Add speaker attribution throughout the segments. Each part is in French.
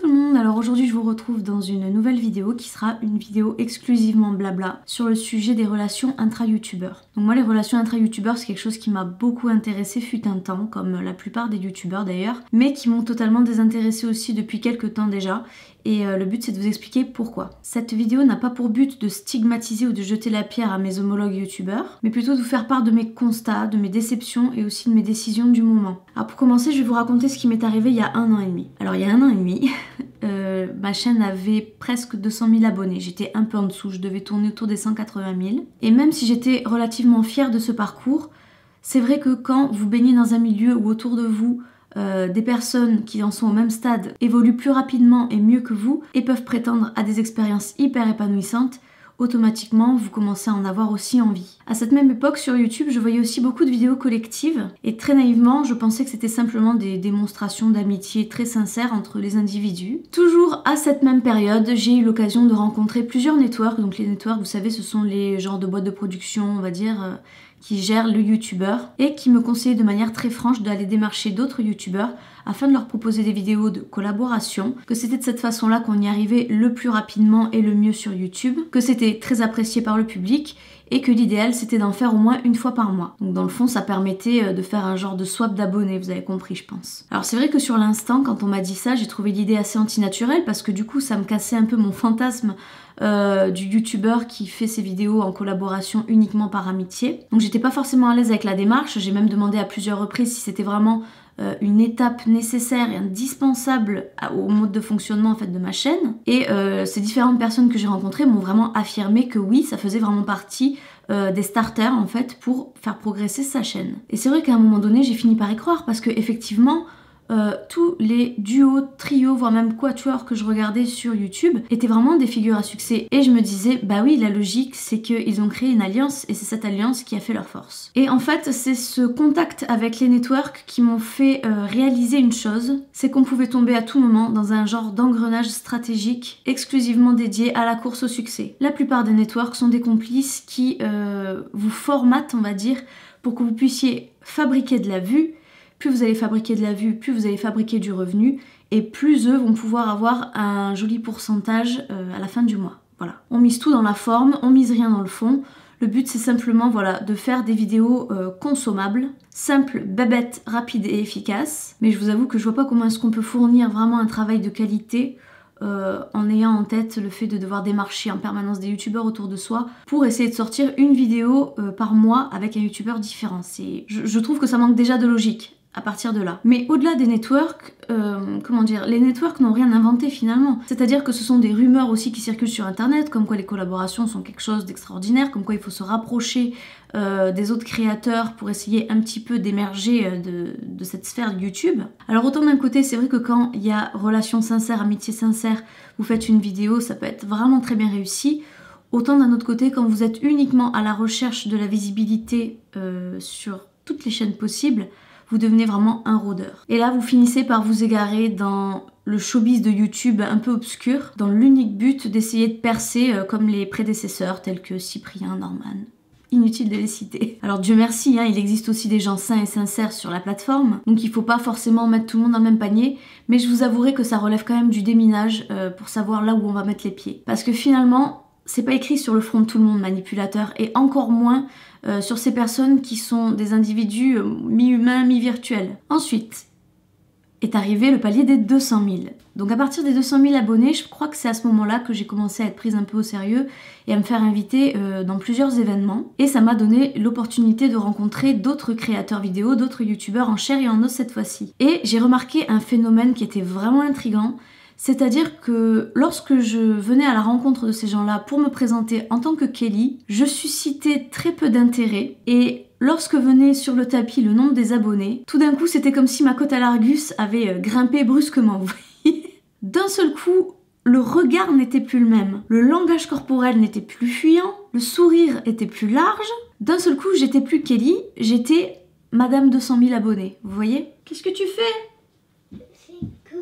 Speaker 1: tout le monde, alors aujourd'hui je vous retrouve dans une nouvelle vidéo qui sera une vidéo exclusivement blabla sur le sujet des relations intra-youtubeurs. Donc moi les relations intra-youtubeurs c'est quelque chose qui m'a beaucoup intéressée fut un temps, comme la plupart des youtubeurs d'ailleurs, mais qui m'ont totalement désintéressée aussi depuis quelques temps déjà. Et le but c'est de vous expliquer pourquoi. Cette vidéo n'a pas pour but de stigmatiser ou de jeter la pierre à mes homologues youtubeurs, mais plutôt de vous faire part de mes constats, de mes déceptions et aussi de mes décisions du moment. Alors pour commencer, je vais vous raconter ce qui m'est arrivé il y a 1 an et demi. Alors il y a 1 an et demi, ma chaîne avait presque 200 000 abonnés. J'étais un peu en dessous, je devais tourner autour des 180 000. Et même si j'étais relativement fière de ce parcours, c'est vrai que quand vous baignez dans un milieu où autour de vous, des personnes qui en sont au même stade évoluent plus rapidement et mieux que vous et peuvent prétendre à des expériences hyper épanouissantes, automatiquement vous commencez à en avoir aussi envie. À cette même époque sur YouTube, je voyais aussi beaucoup de vidéos collectives et très naïvement, je pensais que c'était simplement des démonstrations d'amitié très sincères entre les individus. Toujours à cette même période, j'ai eu l'occasion de rencontrer plusieurs networks. Donc les networks, vous savez, ce sont les genres de boîtes de production, on va dire, qui gèrent le youtubeur et qui me conseillaient de manière très franche d'aller démarcher d'autres youtubeurs afin de leur proposer des vidéos de collaboration, que c'était de cette façon-là qu'on y arrivait le plus rapidement et le mieux sur YouTube, que c'était très apprécié par le public et que l'idéal c'était d'en faire au moins une fois par mois. Donc dans le fond ça permettait de faire un genre de swap d'abonnés, vous avez compris je pense. Alors c'est vrai que sur l'instant quand on m'a dit ça, j'ai trouvé l'idée assez antinaturelle parce que du coup ça me cassait un peu mon fantasme du youtubeur qui fait ses vidéos en collaboration uniquement par amitié. Donc j'étais pas forcément à l'aise avec la démarche, j'ai même demandé à plusieurs reprises si c'était vraiment une étape nécessaire et indispensable au mode de fonctionnement en fait de ma chaîne. Et ces différentes personnes que j'ai rencontrées m'ont vraiment affirmé que oui, ça faisait vraiment partie des starters en fait pour faire progresser sa chaîne. Et c'est vrai qu'à un moment donné, j'ai fini par y croire parce que effectivement, tous les duos, trios, voire même quatuors que je regardais sur YouTube étaient vraiment des figures à succès. Et je me disais, bah oui, la logique, c'est qu'ils ont créé une alliance et c'est cette alliance qui a fait leur force. Et en fait, c'est ce contact avec les networks qui m'ont fait réaliser une chose, c'est qu'on pouvait tomber à tout moment dans un genre d'engrenage stratégique exclusivement dédié à la course au succès. La plupart des networks sont des complices qui vous formatent, on va dire, pour que vous puissiez fabriquer de la vue. Plus vous allez fabriquer de la vue, plus vous allez fabriquer du revenu et plus eux vont pouvoir avoir un joli pourcentage à la fin du mois. Voilà. On mise tout dans la forme, on mise rien dans le fond. Le but c'est simplement voilà, de faire des vidéos consommables, simples, bébêtes, rapides et efficaces. Mais je vous avoue que je vois pas comment est-ce qu'on peut fournir vraiment un travail de qualité en ayant en tête le fait de devoir démarcher en permanence des youtubeurs autour de soi pour essayer de sortir une vidéo par mois avec un youtubeur différent. Je trouve que ça manque déjà de logique à partir de là. Mais au-delà des networks, comment dire, les networks n'ont rien inventé finalement. C'est-à-dire que ce sont des rumeurs aussi qui circulent sur internet, comme quoi les collaborations sont quelque chose d'extraordinaire, comme quoi il faut se rapprocher des autres créateurs pour essayer un petit peu d'émerger de cette sphère de YouTube. Alors autant d'un côté, c'est vrai que quand il y a relation sincère, amitié sincère, vous faites une vidéo, ça peut être vraiment très bien réussi. Autant d'un autre côté, quand vous êtes uniquement à la recherche de la visibilité sur toutes les chaînes possibles, vous devenez vraiment un rôdeur. Et là, vous finissez par vous égarer dans le showbiz de YouTube un peu obscur, dans l'unique but d'essayer de percer comme les prédécesseurs tels que Cyprien, Norman. Inutile de les citer. Alors Dieu merci, hein, il existe aussi des gens sains et sincères sur la plateforme, donc il faut pas forcément mettre tout le monde dans le même panier, mais je vous avouerai que ça relève quand même du déminage pour savoir là où on va mettre les pieds. Parce que finalement, c'est pas écrit sur le front de tout le monde manipulateur, et encore moins sur ces personnes qui sont des individus mi-humains, mi-virtuels. Ensuite est arrivé le palier des 200 000. Donc à partir des 200 000 abonnés, je crois que c'est à ce moment-là que j'ai commencé à être prise un peu au sérieux et à me faire inviter dans plusieurs événements. Et ça m'a donné l'opportunité de rencontrer d'autres créateurs vidéo, d'autres youtubeurs en chair et en os cette fois-ci. Et j'ai remarqué un phénomène qui était vraiment intriguant. C'est-à-dire que lorsque je venais à la rencontre de ces gens-là pour me présenter en tant que Kelly, je suscitais très peu d'intérêt et lorsque venait sur le tapis le nombre des abonnés, tout d'un coup c'était comme si ma cote à l'Argus avait grimpé brusquement, vous voyez. D'un seul coup, le regard n'était plus le même, le langage corporel n'était plus fuyant, le sourire était plus large. D'un seul coup, j'étais plus Kelly, j'étais Madame 200 000 abonnés, vous voyez. Qu'est-ce que tu fais ?
Speaker 2: C'est que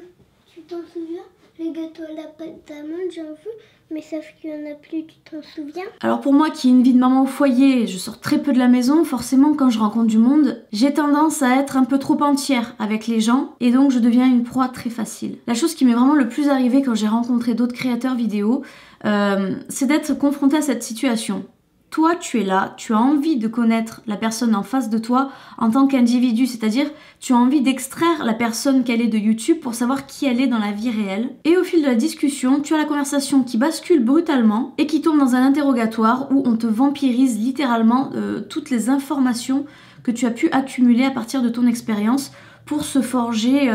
Speaker 2: tu t'en souviens? le gâteau à la pâte d'amande, j'en veux, mais sauf qu'il n'y en a plus, tu t'en souviens?
Speaker 1: Alors pour moi qui ai une vie de maman au foyer, je sors très peu de la maison, forcément quand je rencontre du monde, j'ai tendance à être un peu trop entière avec les gens et donc je deviens une proie très facile. La chose qui m'est vraiment le plus arrivée quand j'ai rencontré d'autres créateurs vidéo, c'est d'être confrontée à cette situation. Toi, tu es là, tu as envie de connaître la personne en face de toi en tant qu'individu, c'est-à-dire tu as envie d'extraire la personne qu'elle est de YouTube pour savoir qui elle est dans la vie réelle. Et au fil de la discussion, tu as la conversation qui bascule brutalement et qui tombe dans un interrogatoire où on te vampirise littéralement toutes les informations que tu as pu accumuler à partir de ton expérience pour se forger,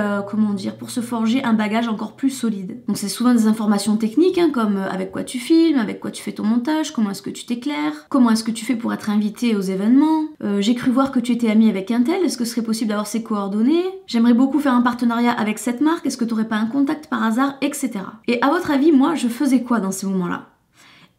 Speaker 1: pour se forger un bagage encore plus solide. Donc c'est souvent des informations techniques, hein, comme avec quoi tu filmes, avec quoi tu fais ton montage, comment est-ce que tu t'éclaires, comment est-ce que tu fais pour être invité aux événements, j'ai cru voir que tu étais ami avec un tel, est-ce que ce serait possible d'avoir ses coordonnées, j'aimerais beaucoup faire un partenariat avec cette marque, est-ce que tu n'aurais pas un contact par hasard, etc. Et à votre avis, moi, je faisais quoi dans ces moments-là?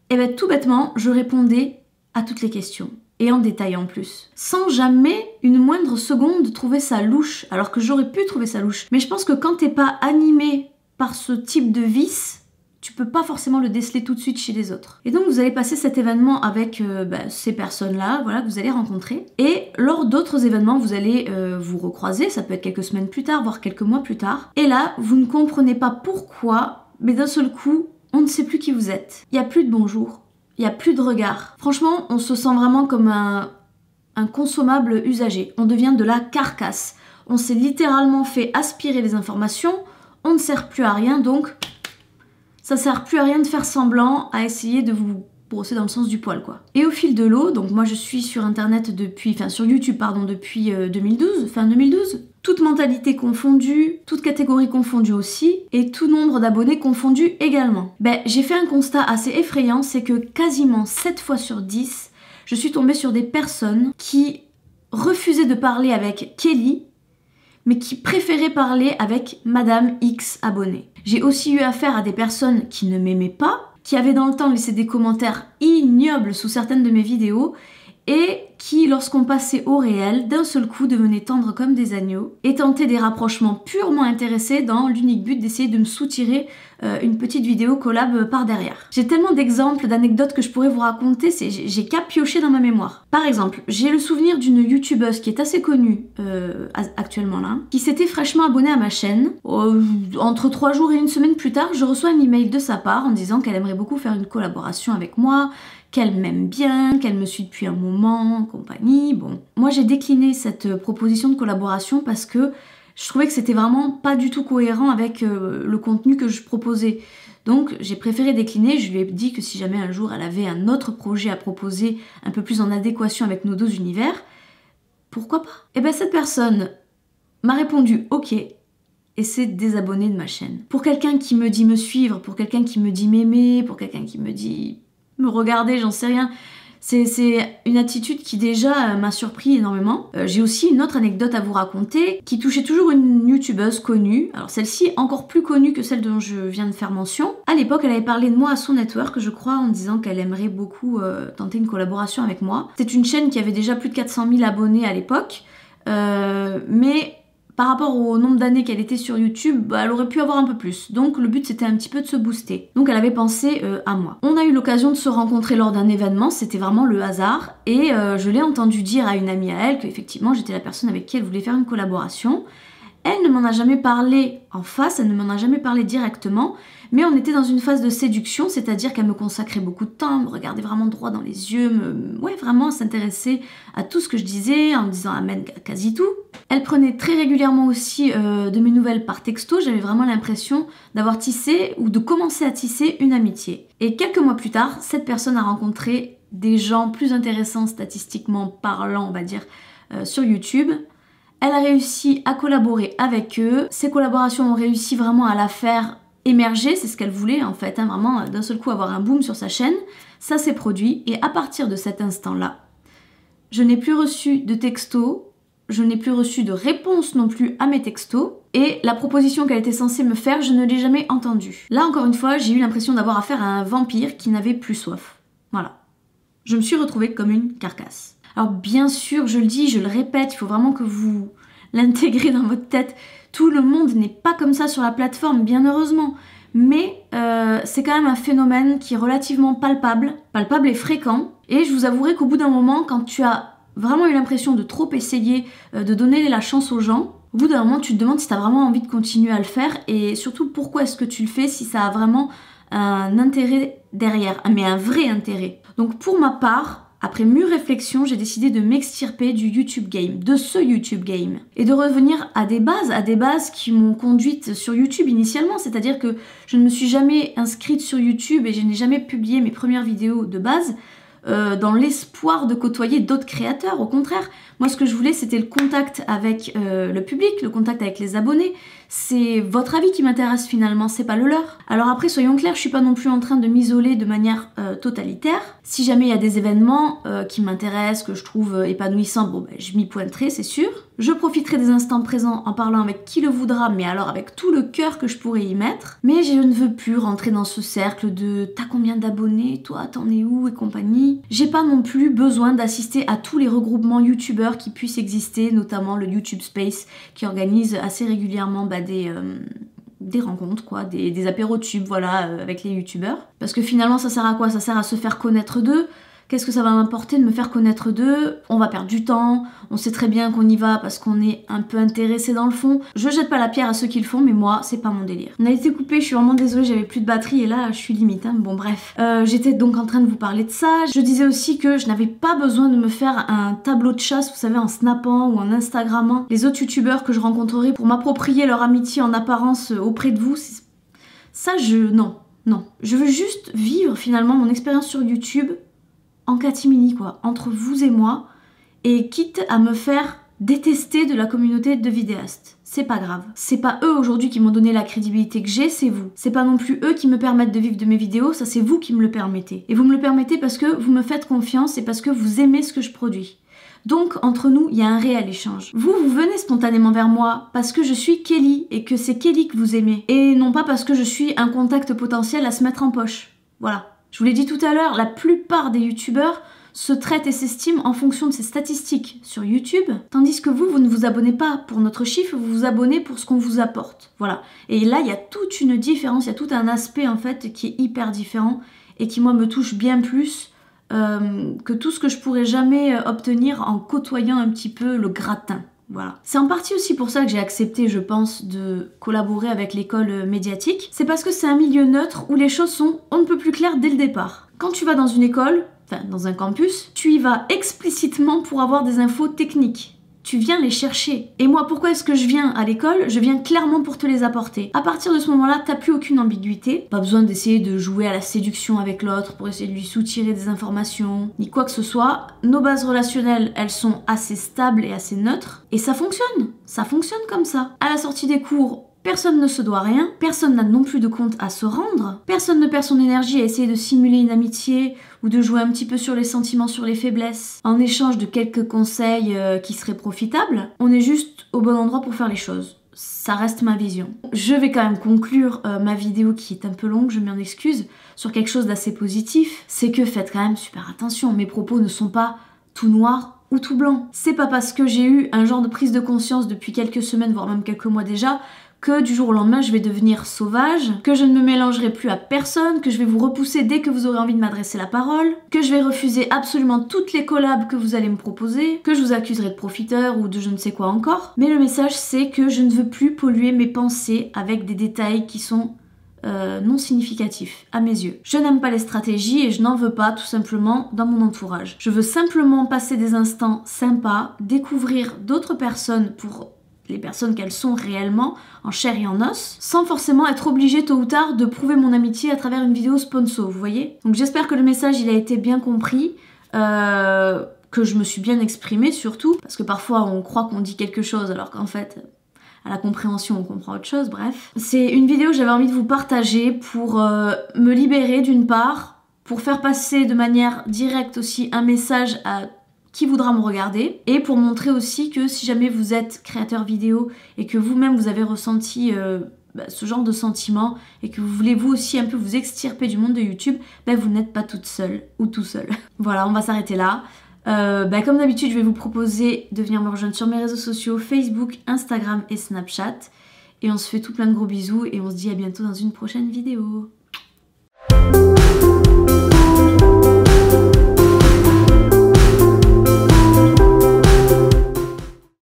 Speaker 1: Eh bien tout bêtement, je répondais à toutes les questions. Et en détail en plus. Sans jamais une moindre seconde trouver ça louche, alors que j'aurais pu trouver ça louche. Mais je pense que quand t'es pas animé par ce type de vice, tu peux pas forcément le déceler tout de suite chez les autres. Et donc vous allez passer cet événement avec ces personnes-là, voilà, que vous allez rencontrer. Et lors d'autres événements, vous allez vous recroiser, ça peut être quelques semaines plus tard, voire quelques mois plus tard. Et là, vous ne comprenez pas pourquoi, mais d'un seul coup, on ne sait plus qui vous êtes. Il n'y a plus de bonjour. Il n'y a plus de regard. Franchement, on se sent vraiment comme un consommable usagé. On devient de la carcasse. On s'est littéralement fait aspirer les informations. On ne sert plus à rien, donc ça sert plus à rien de faire semblant à essayer de vous brosser dans le sens du poil, quoi. Et au fil de l'eau, donc moi je suis sur internet sur YouTube, depuis 2012, fin 2012. Toute mentalité confondue, toute catégorie confondue aussi, et tout nombre d'abonnés confondus également. J'ai fait un constat assez effrayant, c'est que quasiment 7 fois sur 10, je suis tombée sur des personnes qui refusaient de parler avec Kelly, mais qui préféraient parler avec Madame X abonnée. J'ai aussi eu affaire à des personnes qui ne m'aimaient pas, qui avaient dans le temps laissé des commentaires ignobles sous certaines de mes vidéos, et qui, lorsqu'on passait au réel, d'un seul coup devenaient tendres comme des agneaux et tentaient des rapprochements purement intéressés dans l'unique but d'essayer de me soutirer une petite vidéo collab par derrière. J'ai tellement d'exemples, d'anecdotes que je pourrais vous raconter, j'ai qu'à piocher dans ma mémoire. Par exemple, j'ai le souvenir d'une youtubeuse qui est assez connue actuellement là, qui s'était fraîchement abonnée à ma chaîne. Entre 3 jours et 1 semaine plus tard, je reçois un email de sa part en disant qu'elle aimerait beaucoup faire une collaboration avec moi, qu'elle m'aime bien, qu'elle me suit depuis un moment, compagnie, bon. Moi j'ai décliné cette proposition de collaboration parce que je trouvais que c'était vraiment pas du tout cohérent avec le contenu que je proposais. Donc j'ai préféré décliner, je lui ai dit que si jamais un jour elle avait un autre projet à proposer un peu plus en adéquation avec nos deux univers, pourquoi pas? Et bien cette personne m'a répondu ok, et s'est désabonnée de ma chaîne. Pour quelqu'un qui me dit me suivre, pour quelqu'un qui me dit m'aimer, pour quelqu'un qui me dit me regarder, j'en sais rien. C'est une attitude qui déjà m'a surpris énormément. J'ai aussi une autre anecdote à vous raconter qui touchait toujours une youtubeuse connue. Alors celle-ci encore plus connue que celle dont je viens de faire mention. À l'époque, elle avait parlé de moi à son network, je crois, en disant qu'elle aimerait beaucoup tenter une collaboration avec moi. C'est une chaîne qui avait déjà plus de 400 000 abonnés à l'époque, mais par rapport au nombre d'années qu'elle était sur YouTube, elle aurait pu avoir un peu plus. Donc le but c'était un petit peu de se booster. Donc elle avait pensé à moi. On a eu l'occasion de se rencontrer lors d'un événement, c'était vraiment le hasard. Et je l'ai entendu dire à une amie à elle qu'effectivement j'étais la personne avec qui elle voulait faire une collaboration. Elle ne m'en a jamais parlé en face, elle ne m'en a jamais parlé directement, mais on était dans une phase de séduction, c'est-à-dire qu'elle me consacrait beaucoup de temps, me regardait vraiment droit dans les yeux, vraiment s'intéressait à tout ce que je disais, en me disant amen quasi tout. Elle prenait très régulièrement aussi de mes nouvelles par texto, j'avais vraiment l'impression d'avoir tissé ou de commencer à tisser une amitié. Et quelques mois plus tard, cette personne a rencontré des gens plus intéressants statistiquement parlant, on va dire, sur YouTube. Elle a réussi à collaborer avec eux. Ces collaborations ont réussi vraiment à la faire émerger, c'est ce qu'elle voulait en fait, vraiment d'un seul coup avoir un boom sur sa chaîne. Ça s'est produit et à partir de cet instant-là, je n'ai plus reçu de texto, je n'ai plus reçu de réponse non plus à mes textos et la proposition qu'elle était censée me faire, je ne l'ai jamais entendue. Là encore une fois, j'ai eu l'impression d'avoir affaire à un vampire qui n'avait plus soif. Voilà. Je me suis retrouvée comme une carcasse. Alors bien sûr, je le dis, je le répète, il faut vraiment que vous l'intégrez dans votre tête. Tout le monde n'est pas comme ça sur la plateforme, bien heureusement. mais c'est quand même un phénomène qui est relativement palpable et fréquent. Et je vous avouerai qu'au bout d'un moment, quand tu as vraiment eu l'impression de trop essayer, de donner la chance aux gens, au bout d'un moment tu te demandes si tu as vraiment envie de continuer à le faire et surtout pourquoi est-ce que tu le fais si ça a vraiment un intérêt derrière, mais un vrai intérêt. Donc pour ma part, après mûre réflexion, j'ai décidé de m'extirper du YouTube Game, de ce YouTube Game, et de revenir à des bases qui m'ont conduite sur YouTube initialement, c'est-à-dire que je ne me suis jamais inscrite sur YouTube et je n'ai jamais publié mes premières vidéos de base dans l'espoir de côtoyer d'autres créateurs. Au contraire, moi ce que je voulais c'était le contact avec le public, le contact avec les abonnés. C'est votre avis qui m'intéresse finalement, c'est pas le leur. Alors après soyons clairs, je suis pas non plus en train de m'isoler de manière totalitaire. Si jamais il y a des événements qui m'intéressent, que je trouve épanouissants, bon ben, je m'y pointerai c'est sûr. Je profiterai des instants présents en parlant avec qui le voudra, mais alors avec tout le cœur que je pourrais y mettre. Mais je ne veux plus rentrer dans ce cercle de t'as combien d'abonnés, toi t'en es où et compagnie. J'ai pas non plus besoin d'assister à tous les regroupements youtubeurs qui puissent exister, notamment le YouTube Space qui organise assez régulièrement des rencontres, quoi, des apéros tubes, voilà, avec les youtubeurs. Parce que finalement ça sert à quoi? Ça sert à se faire connaître d'eux. Qu'est-ce que ça va m'apporter de me faire connaître d'eux? On va perdre du temps, on sait très bien qu'on y va parce qu'on est un peu intéressé dans le fond. Je jette pas la pierre à ceux qui le font, mais moi, c'est pas mon délire. On a été coupé, je suis vraiment désolée, j'avais plus de batterie et là, je suis limite, hein. Bon bref. J'étais donc en train de vous parler de ça. Je disais aussi que je n'avais pas besoin de me faire un tableau de chasse, vous savez, en snappant ou en instagrammant les autres youtubeurs que je rencontrerai pour m'approprier leur amitié en apparence auprès de vous. Ça, non. Je veux juste vivre finalement mon expérience sur YouTube en catimini quoi, entre vous et moi, et quitte à me faire détester de la communauté de vidéastes. C'est pas grave. C'est pas eux aujourd'hui qui m'ont donné la crédibilité que j'ai, c'est vous. C'est pas non plus eux qui me permettent de vivre de mes vidéos, ça c'est vous qui me le permettez. Et vous me le permettez parce que vous me faites confiance et parce que vous aimez ce que je produis. Donc entre nous, il y a un réel échange. Vous venez spontanément vers moi parce que je suis Kelly et que c'est Kelly que vous aimez. Et non pas parce que je suis un contact potentiel à se mettre en poche. Voilà. Je vous l'ai dit tout à l'heure, la plupart des youtubeurs se traitent et s'estiment en fonction de ces statistiques sur YouTube, tandis que vous ne vous abonnez pas pour notre chiffre, vous vous abonnez pour ce qu'on vous apporte. Voilà. Et là, il y a toute une différence, il y a tout un aspect en fait qui est hyper différent et qui moi me touche bien plus que tout ce que je pourrais jamais obtenir en côtoyant un petit peu le gratin. Voilà. C'est en partie aussi pour ça que j'ai accepté, je pense, de collaborer avec l'école médiatique. C'est parce que c'est un milieu neutre où les choses sont on ne peut plus claires dès le départ. Quand tu vas dans une école, enfin dans un campus, tu y vas explicitement pour avoir des infos techniques. Tu viens les chercher. Et moi, pourquoi est-ce que je viens à l'école? Je viens clairement pour te les apporter. À partir de ce moment-là, t'as plus aucune ambiguïté. Pas besoin d'essayer de jouer à la séduction avec l'autre pour essayer de lui soutirer des informations, ni quoi que ce soit. Nos bases relationnelles, elles sont assez stables et assez neutres. Et ça fonctionne. Ça fonctionne comme ça. À la sortie des cours, personne ne se doit rien, personne n'a non plus de compte à se rendre, personne ne perd son énergie à essayer de simuler une amitié ou de jouer un petit peu sur les sentiments, sur les faiblesses, en échange de quelques conseils qui seraient profitables. On est juste au bon endroit pour faire les choses. Ça reste ma vision. Je vais quand même conclure ma vidéo qui est un peu longue, je m'en excuse, sur quelque chose d'assez positif. C'est que faites quand même super attention, mes propos ne sont pas tout noirs ou tout blanc. C'est pas parce que j'ai eu un genre de prise de conscience depuis quelques semaines, voire même quelques mois déjà, que du jour au lendemain je vais devenir sauvage, que je ne me mélangerai plus à personne, que je vais vous repousser dès que vous aurez envie de m'adresser la parole, que je vais refuser absolument toutes les collabs que vous allez me proposer, que je vous accuserai de profiteur ou de je ne sais quoi encore. Mais le message c'est que je ne veux plus polluer mes pensées avec des détails qui sont non significatifs à mes yeux. Je n'aime pas les stratégies et je n'en veux pas tout simplement dans mon entourage. Je veux simplement passer des instants sympas, découvrir d'autres personnes pour les personnes qu'elles sont réellement, en chair et en os, sans forcément être obligée tôt ou tard de prouver mon amitié à travers une vidéo sponsor, vous voyez? Donc j'espère que le message il a été bien compris, que je me suis bien exprimée surtout, parce que parfois on croit qu'on dit quelque chose alors qu'en fait, à la compréhension on comprend autre chose, bref. C'est une vidéo que j'avais envie de vous partager pour me libérer d'une part, pour faire passer de manière directe aussi un message à qui voudra me regarder, et pour montrer aussi que si jamais vous êtes créateur vidéo et que vous-même vous avez ressenti ce genre de sentiment et que vous voulez vous aussi un peu vous extirper du monde de YouTube, vous n'êtes pas toute seule ou tout seul. Voilà, on va s'arrêter là. Comme d'habitude, je vais vous proposer de venir me rejoindre sur mes réseaux sociaux Facebook, Instagram et Snapchat. Et on se fait tout plein de gros bisous et on se dit à bientôt dans une prochaine vidéo.